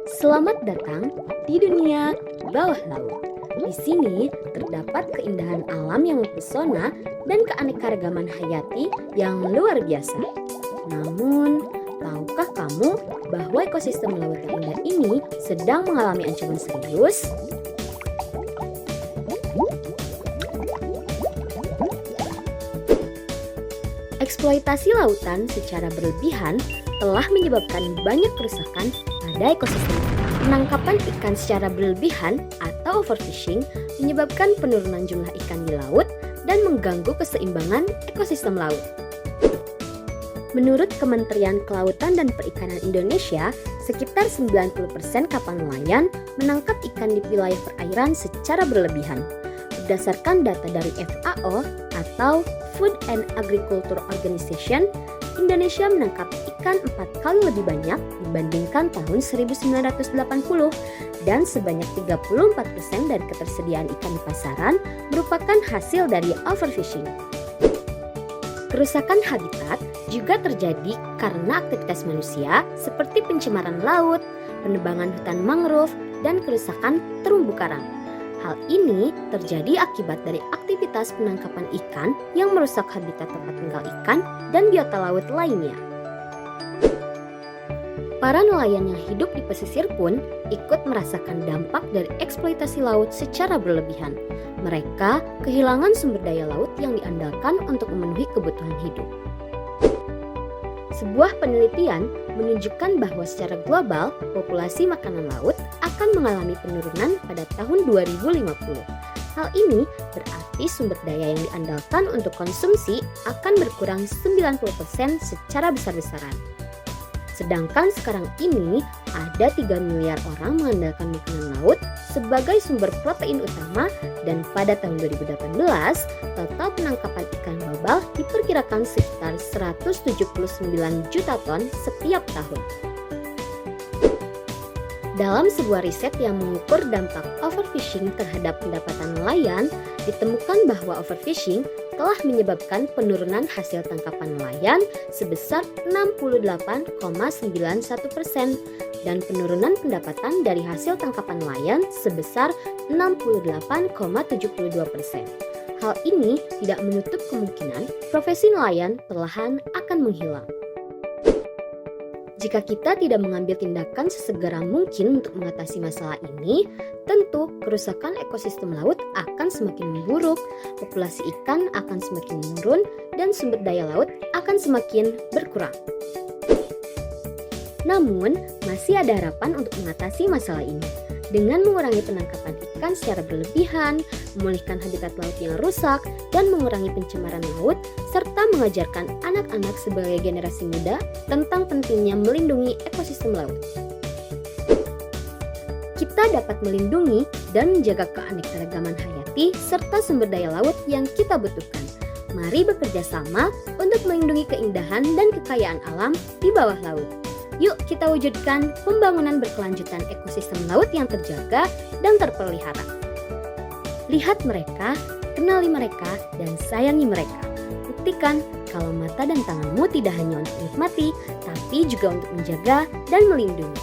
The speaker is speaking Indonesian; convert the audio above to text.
Selamat datang di dunia bawah laut. Di sini terdapat keindahan alam yang mempesona dan keanekaragaman hayati yang luar biasa. Namun, tahukah kamu bahwa ekosistem laut yang indah ini sedang mengalami ancaman serius? Eksploitasi lautan secara berlebihan telah menyebabkan banyak kerusakan pada ekosistem. Penangkapan ikan secara berlebihan atau overfishing menyebabkan penurunan jumlah ikan di laut dan mengganggu keseimbangan ekosistem laut. Menurut Kementerian Kelautan dan Perikanan Indonesia, sekitar 90% kapal nelayan menangkap ikan di wilayah perairan secara berlebihan. Berdasarkan data dari FAO atau Food and Agriculture Organization, Indonesia menangkap ikan 4 kali lebih banyak dibandingkan tahun 1980 dan sebanyak 34% dari ketersediaan ikan di pasaran merupakan hasil dari overfishing. Kerusakan habitat juga terjadi karena aktivitas manusia seperti pencemaran laut, penebangan hutan mangrove, dan kerusakan terumbu karang. Hal ini terjadi akibat dari aktivitas penangkapan ikan yang merusak habitat tempat tinggal ikan dan biota laut lainnya. Para nelayan yang hidup di pesisir pun ikut merasakan dampak dari eksploitasi laut secara berlebihan. Mereka kehilangan sumber daya laut yang diandalkan untuk memenuhi kebutuhan hidup. Sebuah penelitian menunjukkan bahwa secara global, populasi makanan laut akan mengalami penurunan pada tahun 2050. Hal ini berarti sumber daya yang diandalkan untuk konsumsi akan berkurang 90% secara besar-besaran. Sedangkan sekarang ini ada 3 miliar orang mengandalkan makanan laut sebagai sumber protein utama dan pada tahun 2018 total penangkapan ikan global diperkirakan sekitar 179 juta ton setiap tahun. Dalam sebuah riset yang mengukur dampak overfishing terhadap pendapatan nelayan, ditemukan bahwa overfishing telah menyebabkan penurunan hasil tangkapan nelayan sebesar 68,91% dan penurunan pendapatan dari hasil tangkapan nelayan sebesar 68,72%. Hal ini tidak menutup kemungkinan profesi nelayan perlahan akan menghilang. Jika kita tidak mengambil tindakan sesegera mungkin untuk mengatasi masalah ini, tentu kerusakan ekosistem laut akan semakin memburuk, populasi ikan akan semakin menurun, dan sumber daya laut akan semakin berkurang. Namun, masih ada harapan untuk mengatasi masalah ini. Dengan mengurangi penangkapan ikan secara berlebihan, memulihkan habitat laut yang rusak, dan mengurangi pencemaran laut, serta mengajarkan anak-anak sebagai generasi muda tentang pentingnya melindungi ekosistem laut. Kita dapat melindungi dan menjaga keanekaragaman hayati serta sumber daya laut yang kita butuhkan. Mari bekerja sama untuk melindungi keindahan dan kekayaan alam di bawah laut. Yuk kita wujudkan pembangunan berkelanjutan ekosistem laut yang terjaga dan terpelihara. Lihat mereka, kenali mereka, dan sayangi mereka. Buktikan kalau mata dan tanganmu tidak hanya untuk menikmati, tapi juga untuk menjaga dan melindungi.